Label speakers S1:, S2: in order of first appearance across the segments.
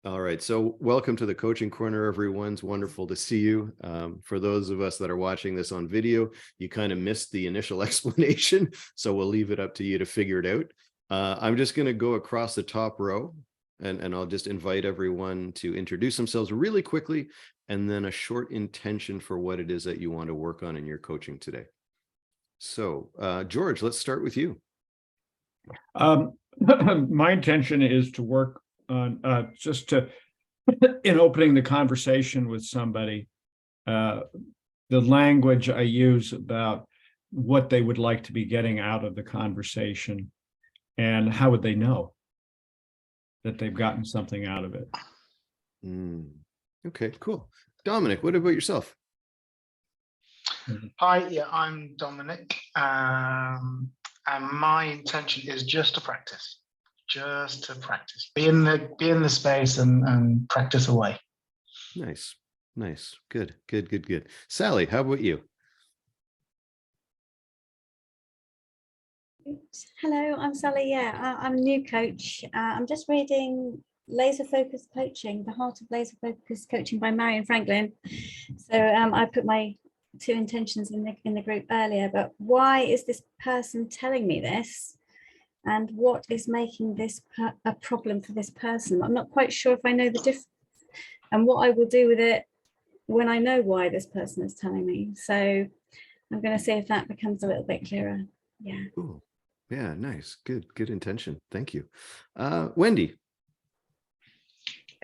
S1: All right. So welcome to the Coaching Corner, everyone. It's wonderful to see you. For those of us that are watching this on video, you kind of missed the initial explanation. So we'll leave it up to you to figure it out. I'm just going to go across the top row and I'll just invite everyone to introduce themselves really quickly and then a short intention for what it is that you want to work on in your coaching today. So George, let's start with you.
S2: My intention is to work on in opening the conversation with somebody, the language I use about what they would like to be getting out of the conversation and how would they know that they've gotten something out of it.
S1: Okay, cool. Dominic, what about yourself?
S3: Hi, yeah, I'm Dominic, and my intention is just to practice, be in the space and practice away.
S1: Nice, good. Sally, how about you?
S4: Hello, I'm Sally. Yeah, I'm a new coach. I'm just reading Laser Focused Coaching, The Heart of Laser Focused Coaching by Marion Franklin. So I put my two intentions in the group earlier, but why is this person telling me this? And what is making this a problem for this person? I'm not quite sure if I know the difference and what I will do with it when I know why this person is telling me. So I'm going to see if that becomes a little bit clearer. Yeah.
S1: Cool. Yeah, nice. Good intention. Thank you. Wendy.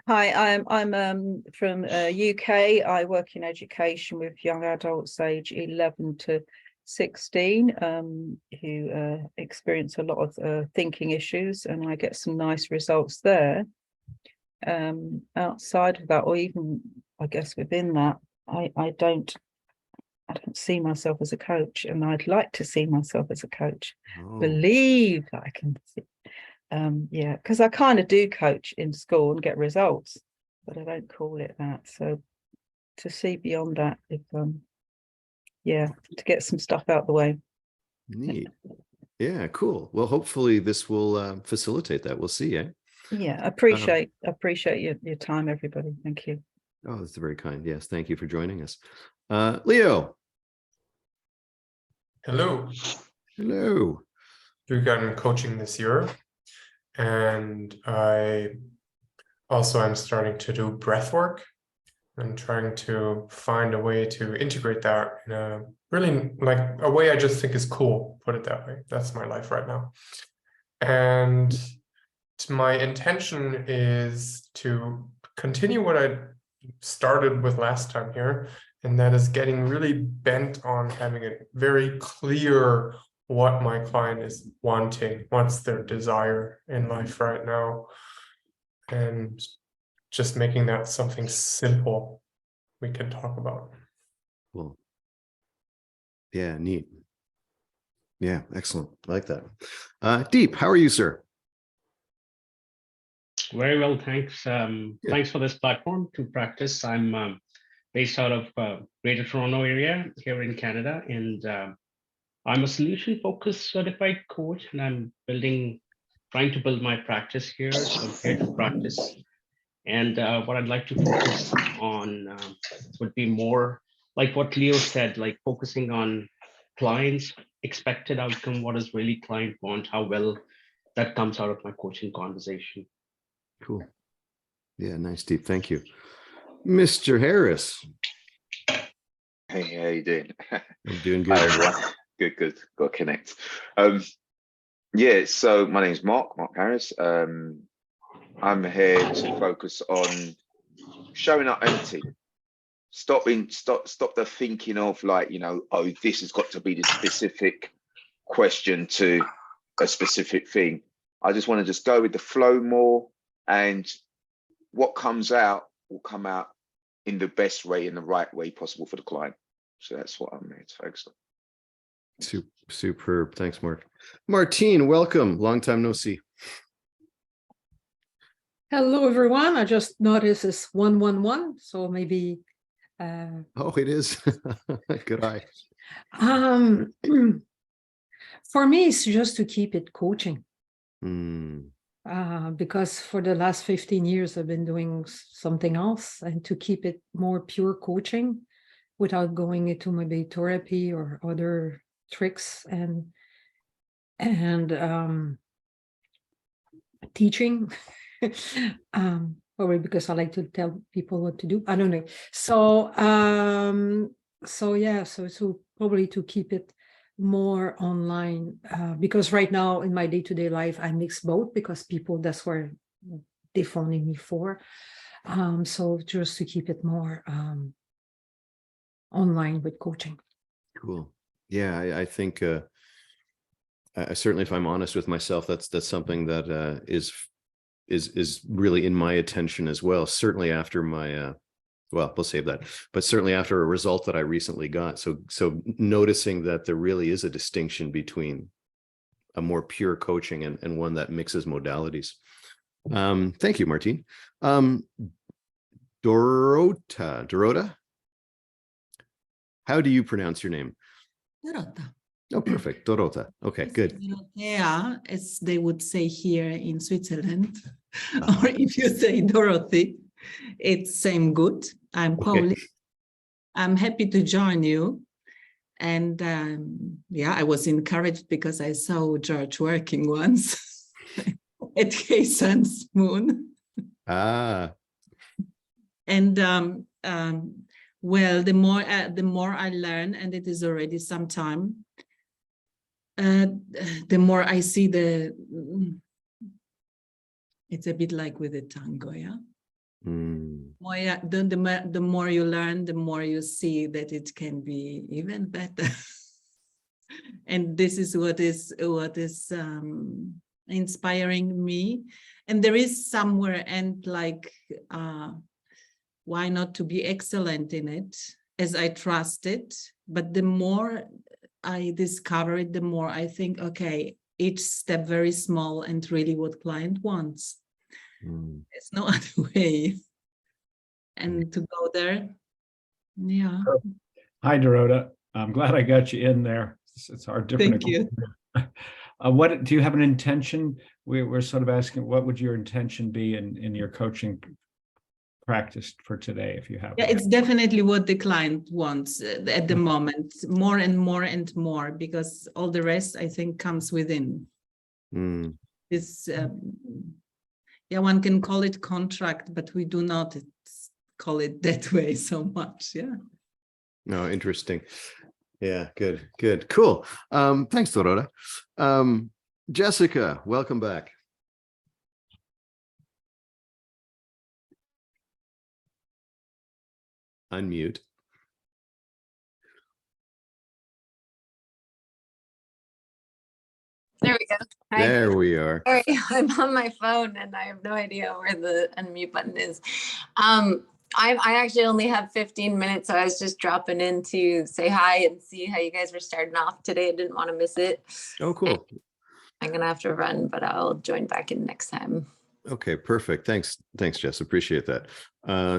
S5: Hi, I'm from UK. I work in education with young adults age 11 to 16 who experience a lot of thinking issues, and I get some nice results there. Outside of that, or even I guess within that, I don't see myself as a coach, and I'd like to see myself as a coach. Believe that I can see. Yeah, because I kind of do coach in school and get results, but I don't call it that. So to see beyond that, if yeah, to get some stuff out the way.
S1: Neat. Yeah, cool. Well, hopefully this will facilitate that. We'll see.
S5: Yeah, appreciate your time, everybody. Thank you.
S1: Oh, that's very kind. Yes, thank you for joining us. Leo.
S6: Hello. Began coaching this year, and I also am starting to do breath work and trying to find a way to integrate that in a really a way I just think is cool, put it that way. That's my life right now. And my intention is to continue what I started with last time here, and that is getting really bent on having it very clear what my client is wanting, what's their desire in life right now, and just making that something simple we can talk about.
S1: Cool. Yeah, neat. Yeah, excellent. I like that. Deep, how are you, sir?
S7: Very well, thanks. Thanks for this platform to practice. I'm based out of Greater Toronto area here in Canada, and I'm a solution-focused certified coach, and I'm trying to build my practice here. So I'm here to practice. And what I'd like to focus on would be more like what Leo said, like focusing on clients' expected outcome, what does really client want, how well that comes out of my coaching conversation.
S1: Cool. Yeah, nice, Deep. Thank you. Mr. Harris.
S8: Hey, how you doing?
S1: I'm doing good.
S8: Hi, everyone. Good. Got to connect. Yeah, so my name is Mark Harris. I'm here to focus on showing up empty. Stop the thinking of like, oh, this has got to be the specific question to a specific thing. I just want to just go with the flow more, and what comes out will come out in the best way, in the right way possible for the client. So that's what I'm here to focus on.
S1: Superb. Thanks, Mark. Martine, welcome. Long time no see.
S9: Hello, everyone. I just noticed it's 111, so maybe.
S1: Oh, it is. Good eye.
S9: For me, it's just to keep it coaching. because for the last 15 years, I've been doing something else, and to keep it more pure coaching without going into maybe therapy or other tricks and teaching. Probably because I like to tell people what to do. I don't know. So yeah, so probably to keep it more online, because right now in my day-to-day life I mix both, because people, that's where they phoning me for. So just to keep it more online with coaching.
S1: Cool. Yeah, I think I certainly, if I'm honest with myself, that's something that is really in my attention as well. Certainly after my well, we'll save that, but certainly after a result that I recently got. So noticing that there really is a distinction between a more pure coaching and one that mixes modalities. Thank you, Martine. Dorota, how do you pronounce your name?
S10: Dorota.
S1: Oh, perfect. Dorota. Okay, good.
S10: Dorothea, as they would say here in Switzerland, or if you say Dorothy, it's same good. I'm Pauline.
S1: Okay.
S10: I'm happy to join you. And yeah, I was encouraged because I saw George working once at Kaysen's Moon.
S1: Ah.
S10: And well, the more I learn, and it is already some time, the more I see it's a bit like with the tango, yeah. The more you learn, the more you see that it can be even better. And this is what is inspiring me. And there is somewhere, and like, why not to be excellent in it, as I trust it. But the more I discover it, the more I think, okay, each step very small and really what client wants. There's no other way. And to go there, yeah.
S2: Hi, Dorota. I'm glad I got you in there. It's our different.
S10: Thank you.
S2: What do you have an intention? We're sort of asking, what would your intention be in your coaching practice for today, if you have?
S10: Yeah, it's definitely what the client wants at the moment, more and more and more, because all the rest I think comes within. This, yeah, one can call it contract, but we do not call it that way so much. Yeah.
S1: No, interesting. Yeah, good, cool. Thanks, Dorota. Jessica, welcome back. Unmute.
S11: There we go. Hi.
S1: There we are.
S11: Sorry, I'm on my phone and I have no idea where the unmute button is. I actually only have 15 minutes, so I was just dropping in to say hi and see how you guys were starting off today. I didn't want to miss it.
S1: Oh, cool.
S11: And I'm gonna have to run, but I'll join back in next time.
S1: Okay, perfect. Thanks, Jess. Appreciate that.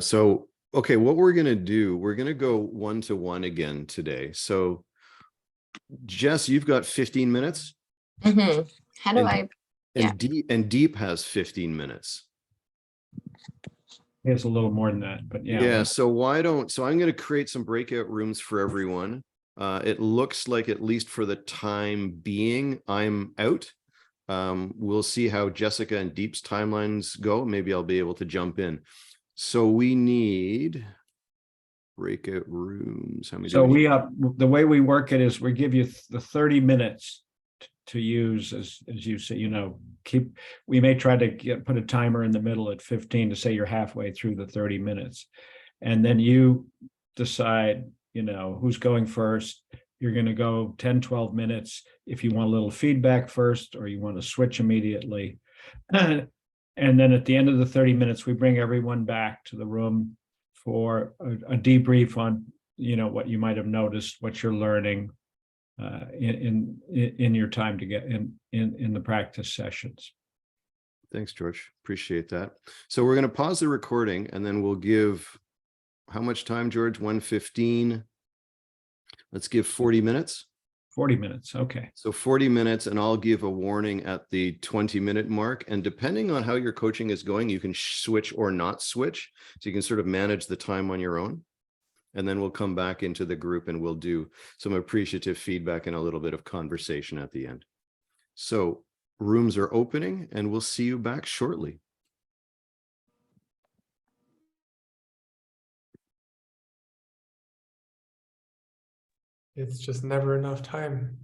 S1: So, okay, what we're gonna do, we're gonna go one-to-one again today. So, Jess, you've got 15 minutes.
S11: How do I?
S1: And Deep has 15 minutes.
S2: It's a little more than that, but yeah.
S1: Yeah. So I'm going to create some breakout rooms for everyone. It looks like, at least for the time being, I'm out. We'll see how Jessica and Deep's timelines go. Maybe I'll be able to jump in. So we need breakout rooms. How many?
S2: So the way we work it is we give you the 30 minutes to use, as you say, we may try to put a timer in the middle at 15 to say you're halfway through the 30 minutes. And then you decide, who's going first. You're going to go 10, 12 minutes. If you want a little feedback first, or you want to switch immediately. And then at the end of the 30 minutes, we bring everyone back to the room for a debrief on, what you might have noticed, what you're learning, in your time to get in the practice sessions.
S1: Thanks, George. Appreciate that. So we're going to pause the recording, and then we'll give, how much time, George? 1:15. Let's give 40 minutes.
S2: 40 minutes. Okay.
S1: So 40 minutes, and I'll give a warning at the 20-minute mark. And depending on how your coaching is going, you can switch or not switch. So you can sort of manage the time on your own. And then we'll come back into the group and we'll do some appreciative feedback and a little bit of conversation at the end. So rooms are opening and we'll see you back shortly.
S6: It's just never enough time.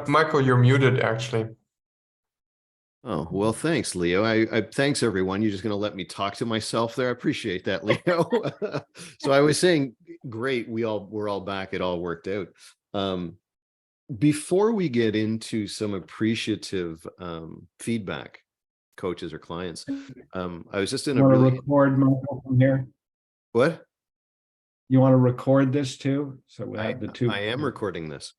S6: Michael, you're muted actually.
S1: Oh, well, thanks, Leo. I thanks everyone. You're just going to let me talk to myself there. I appreciate that, Leo. So I was saying, great. We're all back. It all worked out. Before we get into some appreciative feedback, coaches or clients, I was just in
S2: You
S1: a
S2: want to
S1: really
S2: record Michael from here?
S1: what?
S2: You want to record this too? So we have the two.
S1: I am recording this.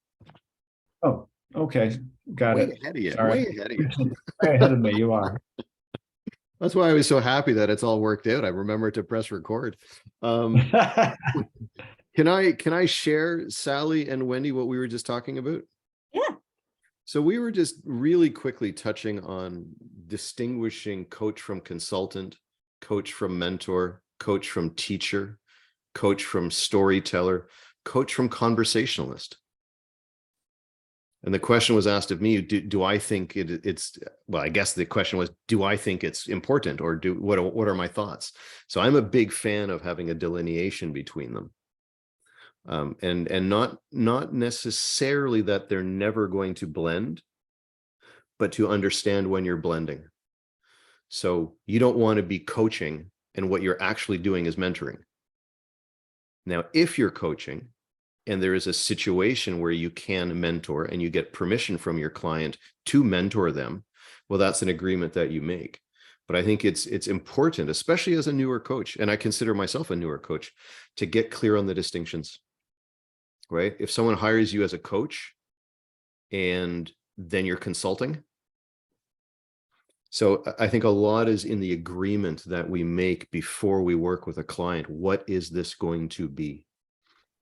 S2: Oh, okay. Got
S1: Way
S2: it.
S1: ahead of you.
S2: Sorry.
S1: Way ahead of you.
S2: Way ahead of me. You are.
S1: That's why I was so happy that it's all worked out. I remember to press record. Can I share, Sally and Wendy, what we were just talking about?
S4: Yeah.
S1: So we were just really quickly touching on distinguishing coach from consultant, coach from mentor, coach from teacher, coach from storyteller, coach from conversationalist. And the question was asked of me, do I think it's, well, I guess the question was, do I think it's important, or what are my thoughts? So I'm a big fan of having a delineation between them. And not necessarily that they're never going to blend, but to understand when you're blending. So you don't want to be coaching and what you're actually doing is mentoring. Now, if you're coaching and there is a situation where you can mentor and you get permission from your client to mentor them, well, that's an agreement that you make. But I think it's important, especially as a newer coach, and I consider myself a newer coach, to get clear on the distinctions, right? If someone hires you as a coach and then you're consulting, so I think a lot is in the agreement that we make before we work with a client. What is this going to be?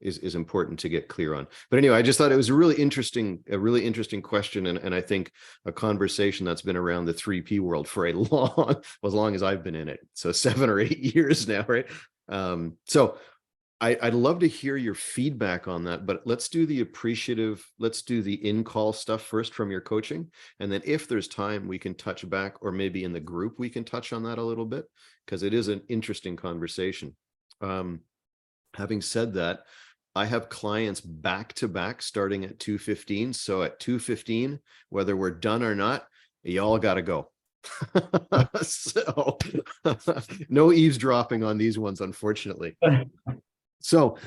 S1: Is important to get clear on. But anyway, I just thought it was a really interesting question, and I think a conversation that's been around the 3P world for as long as I've been in it. So 7 or 8 years now, right? So I'd love to hear your feedback on that, but let's do the appreciative, let's do the in-call stuff first from your coaching. And then if there's time, we can touch back, or maybe in the group, we can touch on that a little bit, because it is an interesting conversation. Having said that, I have clients back to back starting at 2:15. So at 2:15, whether we're done or not, y'all got to go. So no eavesdropping on these ones, unfortunately. So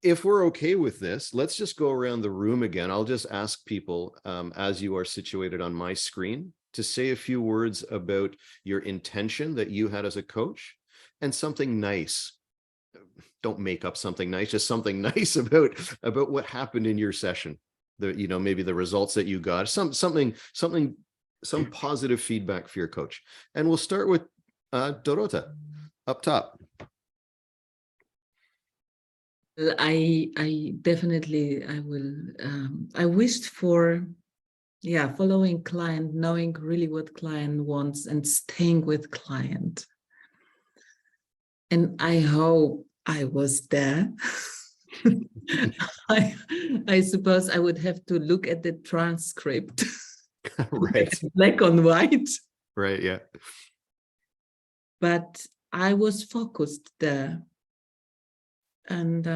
S1: if we're okay with this, let's just go around the room again. I'll just ask people, as you are situated on my screen, to say a few words about your intention that you had as a coach, and something nice. Don't make up something nice, just something nice about what happened in your session. Maybe the results that you got, some positive feedback for your coach. And we'll start with Dorota up top.
S10: I definitely, I wished for, following client, knowing really what client wants and staying with client. And I hope I was there. I suppose I would have to look at the transcript.
S1: Right.
S10: Black on white.
S1: Right, yeah.
S10: But I was focused there. And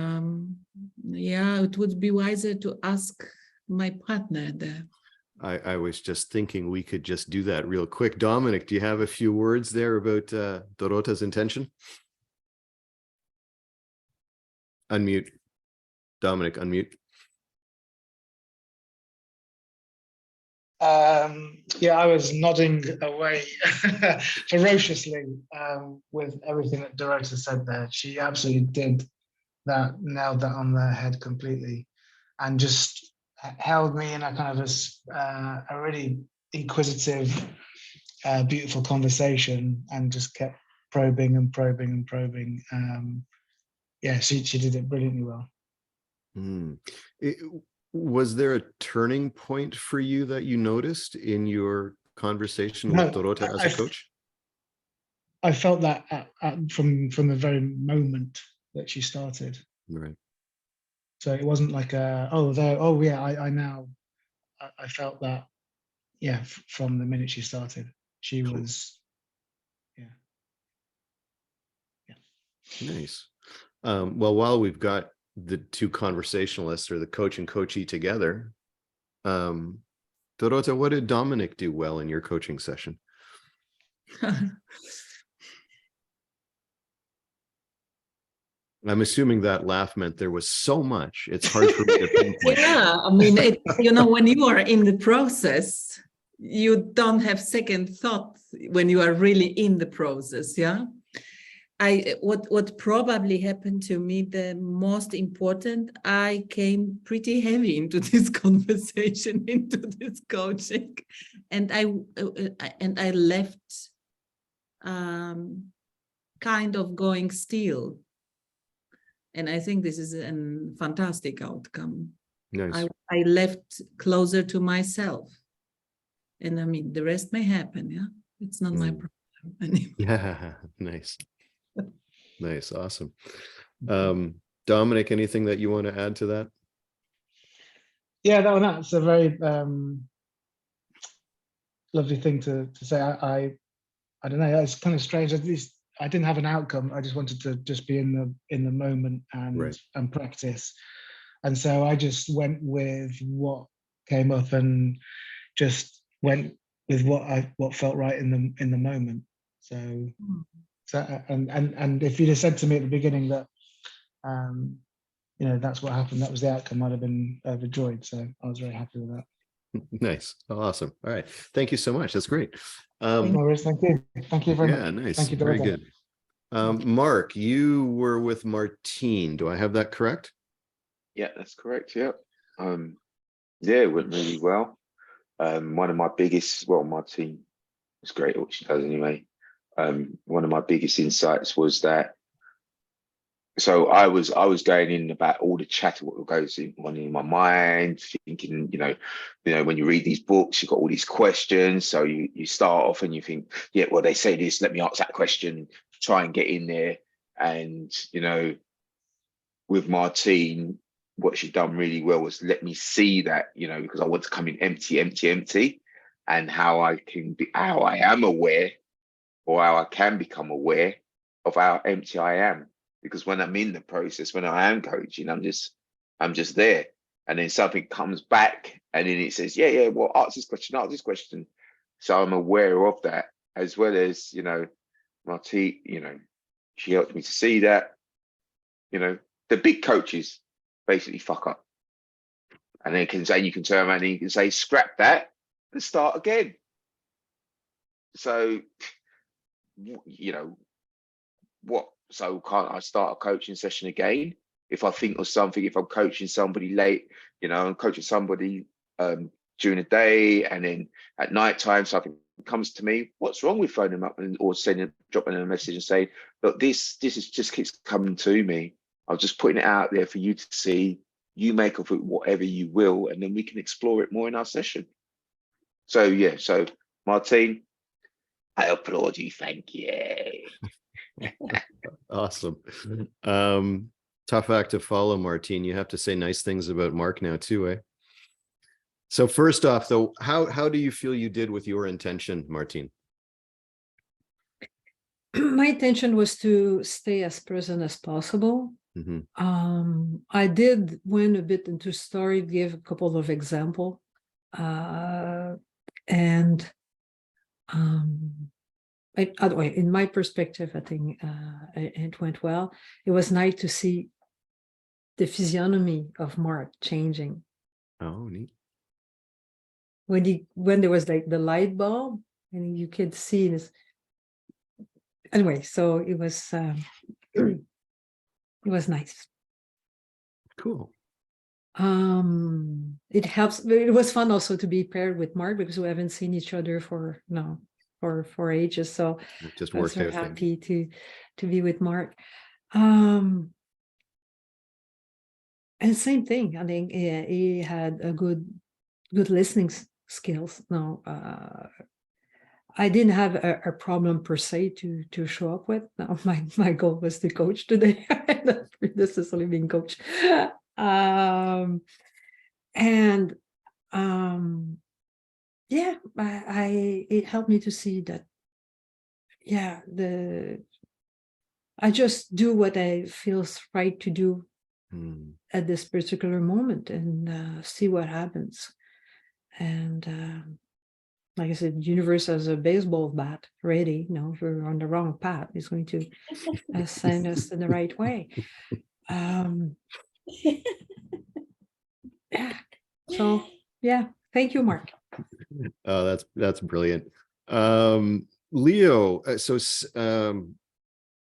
S10: it would be wiser to ask my partner there.
S1: I was just thinking we could just do that real quick. Dominic, do you have a few words there about Dorota's intention? Unmute. Dominic, unmute.
S3: I was nodding away ferociously with everything that Dorota said there. She absolutely did that, nailed that on the head completely, and just held me in a kind of a really inquisitive, beautiful conversation, and just kept probing and probing and probing. Yeah, she did it brilliantly well.
S1: Was there a turning point for you that you noticed in your conversation with
S3: No,
S1: Dorota as a coach?
S3: I felt that from the very moment that she started.
S1: Right.
S3: So it wasn't like I felt that, yeah, from the minute she started. She
S1: Cool.
S3: was, yeah.
S1: Nice. Well, while we've got the two conversationalists, or the coach and coachee, together, Dorota, what did Dominic do well in your coaching session? I'm assuming that laugh meant there was so much. It's hard for me to pinpoint.
S10: Yeah, I mean, you know, when you are in the process, you don't have second thought when you are really in the process. Yeah. What probably happened to me, the most important, I came pretty heavy into this conversation, into this coaching, and I left kind of going still. And I think this is a fantastic outcome.
S1: Nice.
S10: I left closer to myself. And I mean, the rest may happen, yeah? It's not my problem anymore.
S1: Yeah, nice. Nice, awesome. Dominic, anything that you want to add to that?
S3: Yeah, that's a very lovely thing to say. I don't know, it's kind of strange. At least I didn't have an outcome. I just wanted to just be in the moment and practice. And so I just went with what came up and just went with what felt right in the moment. So and if you'd have said to me at the beginning that you know, that's what happened, that was the outcome, I'd have been overjoyed. So I was very happy with that.
S1: Nice. Awesome. All right. Thank you so much. That's great.
S3: No worries. Thank you. Thank you very much.
S1: Yeah, nice.
S3: Thank you,
S1: Very
S3: Dorota.
S1: good. Mark, you were with Martine. Do I have that correct?
S8: Yeah, that's correct. Yeah. Yeah, it went really well. One of my biggest, well, Martine is great at what she does anyway. One of my biggest insights was that, so I was going in about all the chatter, what goes on in my mind, thinking, you know, when you read these books, you've got all these questions. So you start off and you think, yeah, well, they say this, let me ask that question, try and get in there. And, you know, with Martine, what she'd done really well was let me see that, you know, because I want to come in empty, and how I am aware, or how I can become aware of how empty I am. Because when I'm in the process, when I am coaching, I'm just there. And then something comes back and then it says, yeah, well, ask this question. So I'm aware of that, as well as, you know, Martine, you know, she helped me to see that, you know, the big coaches basically fuck up. And then you can turn around and you can say, scrap that and start again. So, you know, so can't I start a coaching session again? If I think of something, if I'm coaching somebody late, you know, I'm coaching somebody during the day, and then at night time something comes to me, what's wrong with phoning them up or dropping them a message and saying, look, this is just keeps coming to me. I'm just putting it out there for you to see. You make of it whatever you will, and then we can explore it more in our session. So yeah, so Martine, I applaud you. Thank you.
S1: Awesome. Tough act to follow, Martine. You have to say nice things about Mark now too, eh? So first off, though, how do you feel you did with your intention, Martine?
S9: My intention was to stay as present as possible. I did went a bit into story, give a couple of examples, and in my perspective, I think it went well. It was nice to see the physiognomy of Mark changing.
S1: Oh, neat.
S9: When there was like the light bulb, and you could see this. Anyway, so it was nice.
S1: Cool.
S9: It helps. It was fun also to be paired with Mark, because we haven't seen each other for for ages. So
S1: It just
S9: I was
S1: worked
S9: so
S1: out. then.
S9: happy to be with Mark. And same thing. I think he had a good listening skills. No, I didn't have a problem per se to show up with. No, my goal was to coach today, not necessarily being coach. Yeah, it helped me to see that. Yeah, I just do what I feels right to do at this particular moment and see what happens. And like I said, universe has a baseball bat ready. If we're on the wrong path, it's going to send us in the right way. Yeah. So yeah, thank you, Mark.
S1: Oh, that's brilliant. Leo,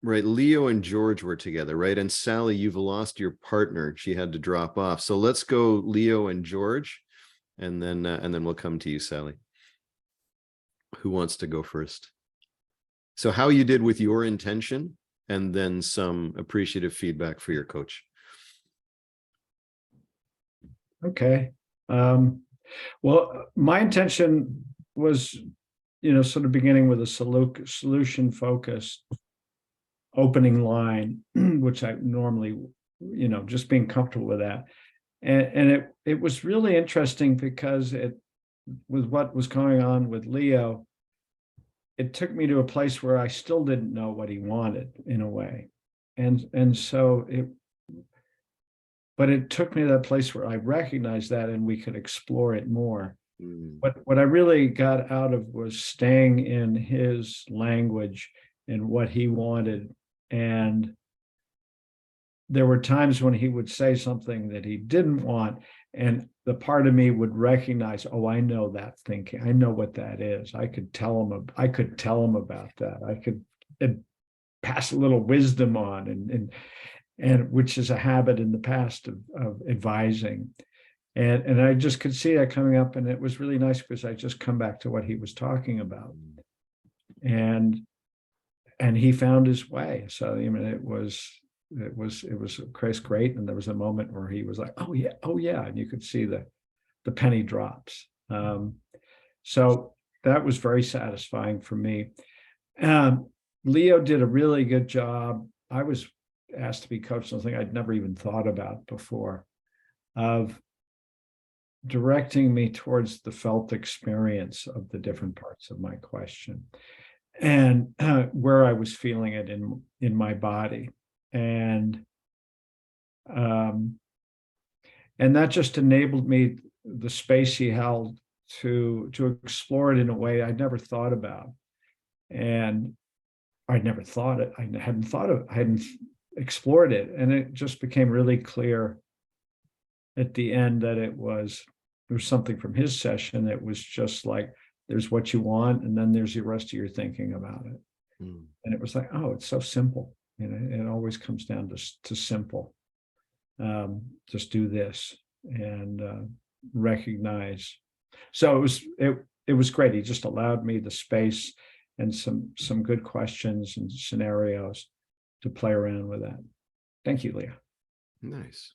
S1: right, Leo and George were together, right? And Sally, you've lost your partner. She had to drop off. So let's go Leo and George, and then we'll come to you, Sally. Who wants to go first? So how you did with your intention, and then some appreciative feedback for your coach.
S2: Okay. Well, my intention was, sort of beginning with a solution focused opening line, which I normally, just being comfortable with that. And it was really interesting because with what was going on with Leo, it took me to a place where I still didn't know what he wanted in a way. But it took me to that place where I recognized that and we could explore it more. What I really got out of was staying in his language and what he wanted. And there were times when he would say something that he didn't want, and the part of me would recognize, oh, I know that thinking. I know what that is. I could tell him about that. I could pass a little wisdom on, and which is a habit in the past of advising. And I just could see that coming up, and it was really nice because I just come back to what he was talking about. And he found his way. So it was great. And there was a moment where he was like, oh yeah. And you could see the penny drops. So that was very satisfying for me. Leo did a really good job. I was asked to be coached, something I'd never even thought about before, of directing me towards the felt experience of the different parts of my question, and where I was feeling it in my body. And that just enabled me the space he held to explore it in a way I'd never thought about. And I hadn't explored it. And it just became really clear at the end that there was something from his session that was just like, there's what you want, and then there's the rest of your thinking about it. And it was like, oh, it's so simple. It always comes down to simple. Just do this and recognize. So it was great. He just allowed me the space and some good questions and scenarios to play around with that. Thank you, Leah.
S1: Nice.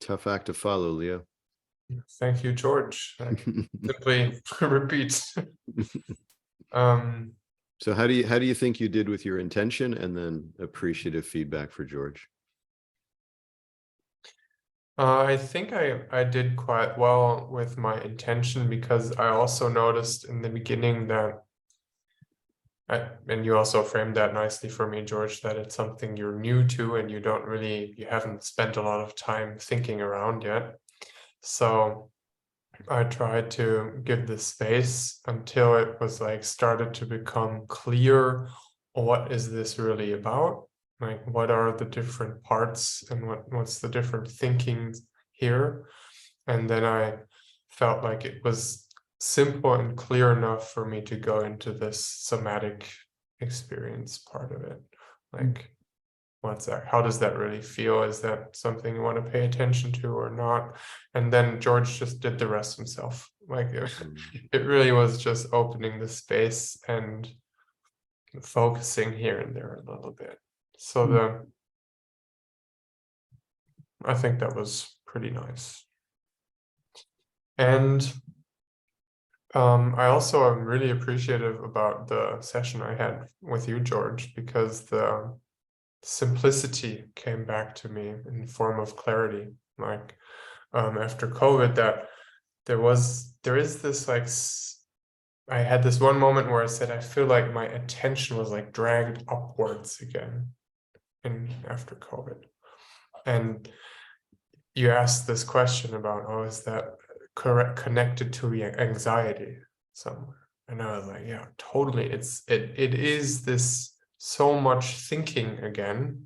S1: Tough act to follow, Leo.
S6: Thank you, George. Simply repeat.
S1: So how do you think you did with your intention, and then appreciative feedback for George?
S6: I think I did quite well with my intention, because I also noticed in the beginning that, and you also framed that nicely for me, George, that it's something you're new to and you haven't spent a lot of time thinking around yet. So I tried to give the space until it was like started to become clear, what is this really about? Like, what are the different parts and what's the different thinking here? And then I felt like it was simple and clear enough for me to go into this somatic experience part of it. Like, what's that? How does that really feel? Is that something you want to pay attention to or not? And then George just did the rest himself. Like it really was just opening the space and focusing here and there a little bit. So I think that was pretty nice. And I also am really appreciative about the session I had with you, George, because the simplicity came back to me in the form of clarity. Like after COVID, that there is this like, I had this one moment where I said, I feel like my attention was like dragged upwards again after COVID. And you asked this question about, oh, is that connected to anxiety somewhere? And I was like, yeah, totally. It is this so much thinking again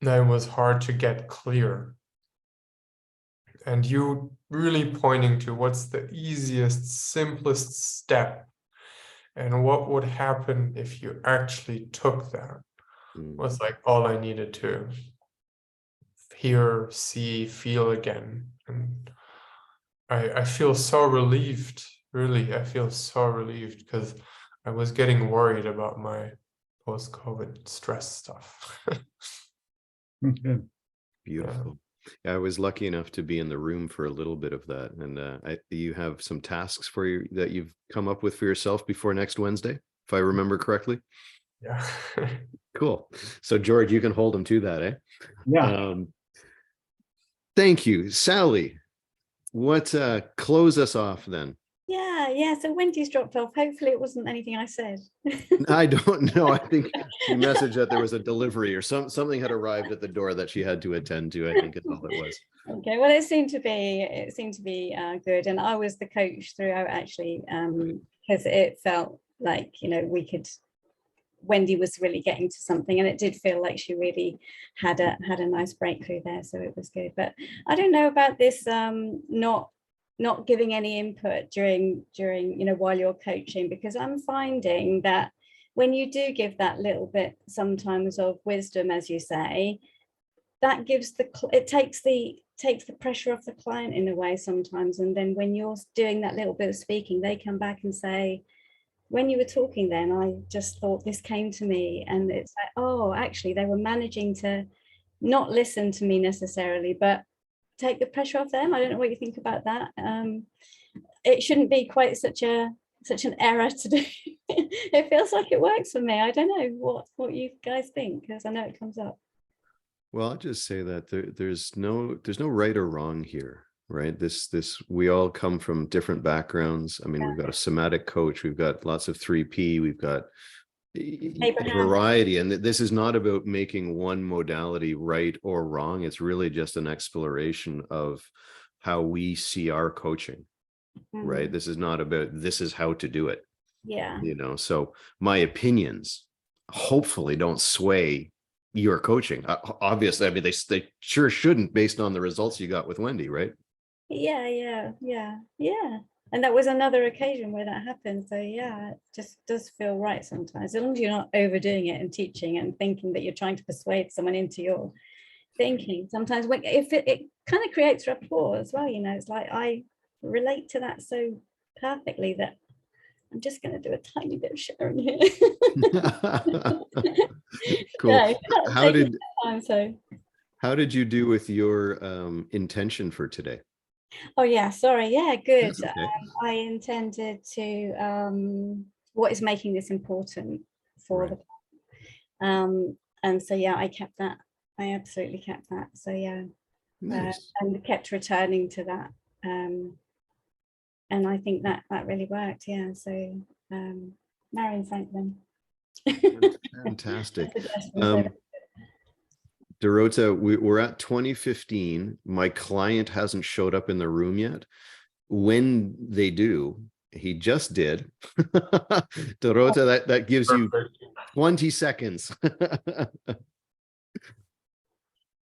S6: that it was hard to get clear. And you really pointing to what's the easiest, simplest step, and what would happen if you actually took that was like all I needed to hear, see, feel again. And I feel so relieved, really. I feel so relieved because I was getting worried about my post-COVID stress stuff.
S2: Good.
S1: Beautiful. I was lucky enough to be in the room for a little bit of that. And you have some tasks for you that you've come up with for yourself before next Wednesday, if I remember correctly.
S6: Yeah.
S1: Cool. So George, you can hold them to that, eh?
S2: Yeah.
S1: Thank you. Sally, what close us off then?
S4: Yeah. So Wendy's dropped off. Hopefully it wasn't anything I said.
S1: I don't know. I think she messaged that there was a delivery or something had arrived at the door that she had to attend to, I think is all it was.
S4: Okay, well, it seemed to be good, and I was the coach throughout actually, because it felt like, you know, Wendy was really getting to something, and it did feel like she really had a nice breakthrough there, so it was good. But I don't know about this not giving any input during you know, while you're coaching, because I'm finding that when you do give that little bit sometimes of wisdom, as you say, that gives it takes the pressure off the client in a way sometimes. And then when you're doing that little bit of speaking, they come back and say, when you were talking then, I just thought this came to me. And it's like, oh, actually they were managing to not listen to me necessarily, but take the pressure off them. I don't know what you think about that. It shouldn't be quite such an error to do. It feels like it works for me. I don't know what you guys think, because I know it comes up.
S1: Well, I'll just say that there's no right or wrong here, right? We all come from different backgrounds. I mean, we've got a somatic coach, we've got lots of 3P, we've got variety, and this is not about making one modality right or wrong. It's really just an exploration of how we see our coaching, right? This is not about this is how to do it.
S4: Yeah.
S1: You know, so my opinions hopefully don't sway your coaching. Obviously, I mean, they sure shouldn't, based on the results you got with Wendy, right?
S4: Yeah. And that was another occasion where that happened. So yeah, it just does feel right sometimes, as long as you're not overdoing it and teaching and thinking that you're trying to persuade someone into your thinking. Sometimes if it kind of creates rapport as well, you know, it's like I relate to that so perfectly that I'm just going to do a tiny bit of sharing here.
S1: Cool.
S4: Yeah,
S1: how did you do with your intention for today?
S4: Oh yeah, sorry. Yeah, good.
S1: Okay.
S4: I intended to what is making this important for
S1: Right.
S4: And so yeah, I kept that. I absolutely kept that. So yeah,
S1: Nice.
S4: and kept returning to that. And I think that really worked. Yeah. So Marion Franklin.
S1: Fantastic. Dorota, we're at 2015. My client hasn't showed up in the room yet. When they do, he just did. Dorota, that gives you 20 seconds.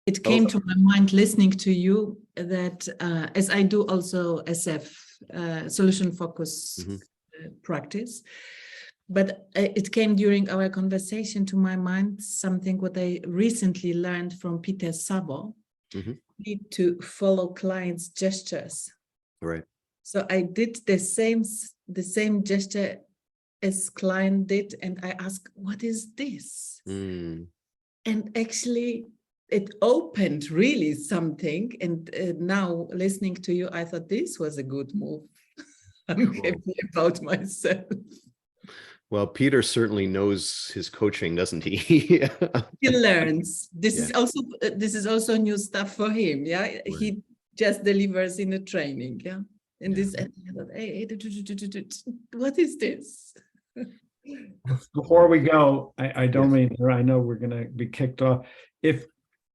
S10: It came to my mind listening to you that as I do also SF, solution focus practice, but it came during our conversation to my mind something what I recently learned from Peter Savo, need to follow clients' gestures.
S1: Right.
S10: So I did the same gesture as client did, and I asked, "What is this?"
S1: Mm.
S10: And actually, it opened really something. And now listening to you, I thought this was a good move. I'm
S1: Cool.
S10: happy about myself.
S1: Well, Peter certainly knows his coaching, doesn't he?
S10: He learns. This
S1: Yeah.
S10: is also new stuff for him. Yeah,
S1: Right.
S10: he just delivers in a training. Yeah, and
S1: Yeah.
S10: this. And I thought, hey, what is this?
S2: Before we go, I don't mean, I know we're gonna be kicked off. If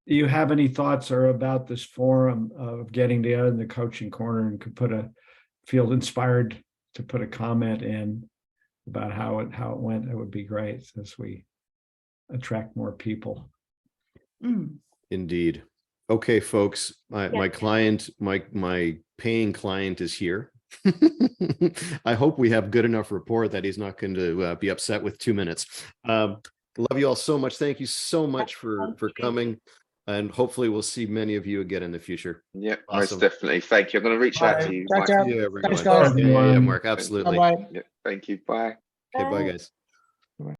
S2: you have any thoughts or about this forum of getting together in the coaching corner and could feel inspired to put a comment in about how it went, it would be great as we attract more people.
S1: Indeed. Okay, folks, my client, my paying client is here. I hope we have good enough rapport that he's not going to be upset with 2 minutes. Love you all so much. Thank you so much for coming, and hopefully we'll see many of you again in the future.
S8: Yeah,
S1: Awesome.
S8: most definitely. Thank you. I'm going to reach out to you.
S3: Ciao,
S8: Mike.
S3: ciao.
S1: See you, everyone.
S3: Thanks, guys.
S1: Yeah, Mark, absolutely.
S3: Bye-bye.
S8: Yeah, thank you. Bye.
S1: Okay, bye,
S4: Bye.
S1: guys.